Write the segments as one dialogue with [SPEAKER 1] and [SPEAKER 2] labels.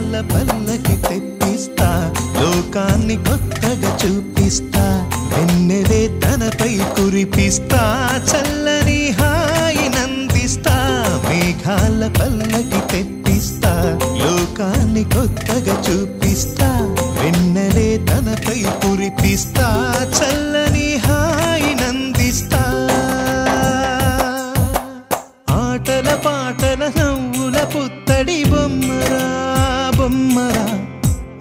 [SPEAKER 1] మేఘాల పల్లకి తెప్పిస్తా లోకాన్ని కొత్తగా చూపిస్తా వెన్నెలే తనపై కురిపిస్తా చల్లని హాయినందిస్తా మేఘాల పల్లకి తెప్పిస్తా లోకాన్ని కొత్తగా చూపిస్తా వెన్నెలే తనపై కురిపిస్తా చల్లని హాయినందిస్తా ఆటల పాటల నవ్వుల పుత్తడి బొమ్మరా బొమ్మరా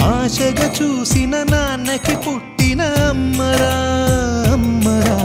[SPEAKER 1] ఆశగా చూసిన నాన్నకి పుట్టిన అమ్మరా అమ్మరా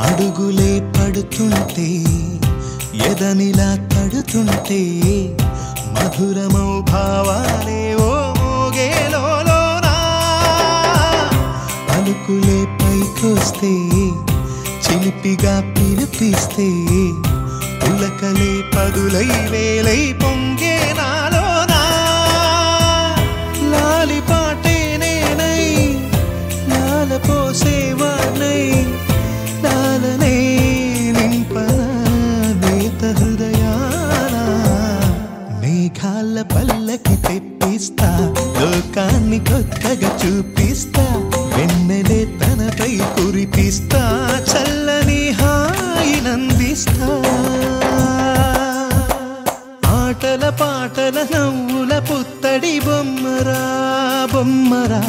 [SPEAKER 1] అడుగులే పడుతుంటే ఎదనిలా తడుతుంటే మధురమౌ భావాలే ఓ మోగేలోనా పలుకులే పైకొస్తే చిలిపిగా పిలిపిస్తే పులకలే పదులై వేలై పొంగే నాలోనా లాలి పాటే నేనై లాల పోసేవాణ్ణై లాలనే నింపన నేత హృదయాన మేఘాల పల్లకి తెప్పిస్తా లోకాన్ని కొత్తగా చూపిస్తా వెన్నెలే తనపై కురిపిస్తా చల్లని హాయినందిస్తా ఆటల పాటల నవ్వుల పుత్తడి బొమ్మరా బొమ్మరా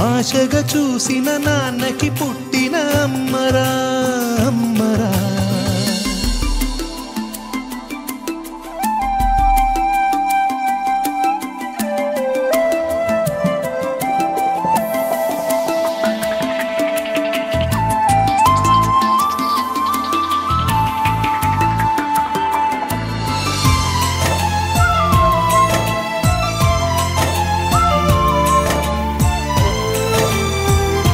[SPEAKER 1] ఆశగా చూసిన నాన్నకి పుట్టిన అమ్మరా అమ్మరా